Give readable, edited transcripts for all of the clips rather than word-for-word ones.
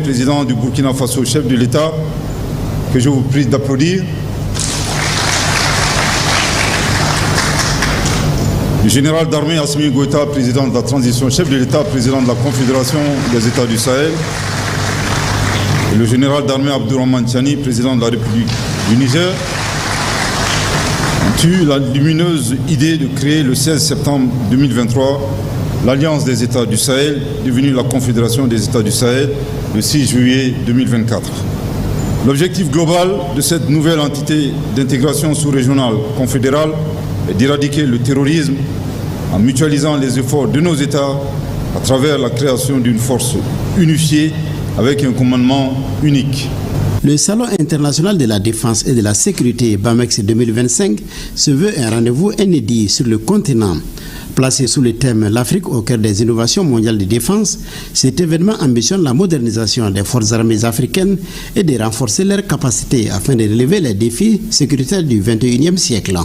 Président du Burkina Faso, chef de l'État, que je vous prie d'applaudir. Le général d'armée Assimi Goïta, président de la transition, chef de l'État, président de la Confédération des États du Sahel. Et le général d'armée Abdourahmane Tiani, président de la République du Niger, ont eu la lumineuse idée de créer le 16 septembre 2023 l'Alliance des États du Sahel, devenue la Confédération des États du Sahel, le 6 juillet 2024. L'objectif global de cette nouvelle entité d'intégration sous-régionale confédérale est d'éradiquer le terrorisme en mutualisant les efforts de nos États à travers la création d'une force unifiée avec un commandement unique. Le Salon international de la défense et de la sécurité BAMEX 2025 se veut un rendez-vous inédit sur le continent. Placé sous le thème « L'Afrique au cœur des innovations mondiales de défense », cet événement ambitionne la modernisation des forces armées africaines et de renforcer leurs capacités afin de relever les défis sécuritaires du XXIe siècle.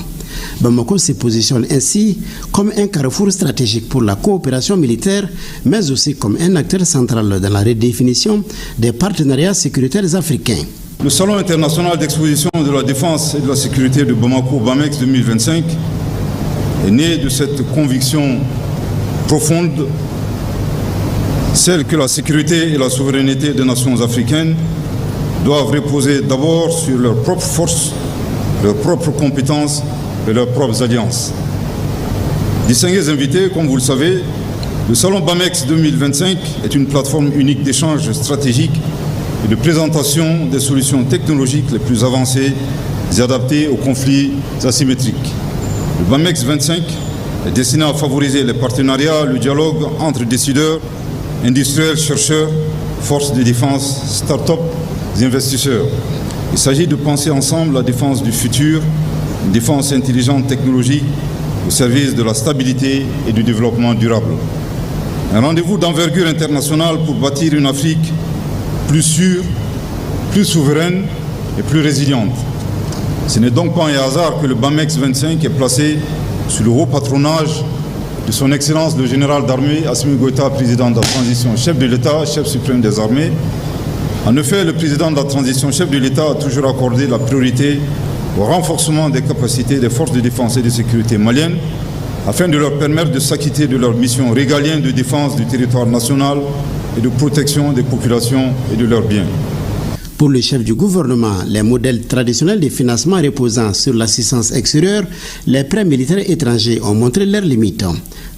Bamako se positionne ainsi comme un carrefour stratégique pour la coopération militaire, mais aussi comme un acteur central dans la redéfinition des partenariats sécuritaires africains. Le Salon international d'exposition de la défense et de la sécurité de Bamako, BAMEX 2025, est né de cette conviction profonde, celle que la sécurité et la souveraineté des nations africaines doivent reposer d'abord sur leurs propres forces, leurs propres compétences et leurs propres alliances. Distingués invités, comme vous le savez, le Salon BAMEX 2025 est une plateforme unique d'échange stratégique et de présentation des solutions technologiques les plus avancées et adaptées aux conflits asymétriques. Le BAMEX 25 est destiné à favoriser les partenariats, le dialogue entre décideurs, industriels, chercheurs, forces de défense, start-up et investisseurs. Il s'agit de penser ensemble la défense du futur, une défense intelligente technologique au service de la stabilité et du développement durable. Un rendez-vous d'envergure internationale pour bâtir une Afrique plus sûre, plus souveraine et plus résiliente. Ce n'est donc pas un hasard que le BAMEX 25 est placé sous le haut patronage de son Excellence le général d'armée Assimi Goïta, président de la transition, chef de l'État, chef suprême des armées. En effet, le président de la transition, chef de l'État, a toujours accordé la priorité au renforcement des capacités des forces de défense et de sécurité maliennes afin de leur permettre de s'acquitter de leur mission régalienne de défense du territoire national et de protection des populations et de leurs biens. Pour le chef du gouvernement, les modèles traditionnels de financement reposant sur l'assistance extérieure, les prêts militaires étrangers ont montré leurs limites.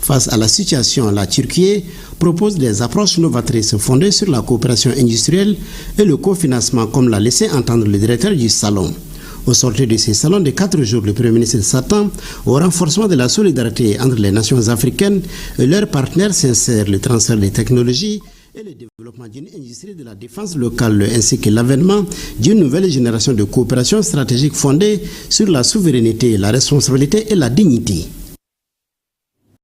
Face à la situation, la Turquie propose des approches novatrices fondées sur la coopération industrielle et le cofinancement, comme l'a laissé entendre le directeur du salon. Au sortir de ces salons de 4 jours, le Premier ministre s'attend au renforcement de la solidarité entre les nations africaines et leurs partenaires sincères, le transfert des technologies et le développement d'une industrie de la défense locale ainsi que l'avènement d'une nouvelle génération de coopération stratégique fondée sur la souveraineté, la responsabilité et la dignité.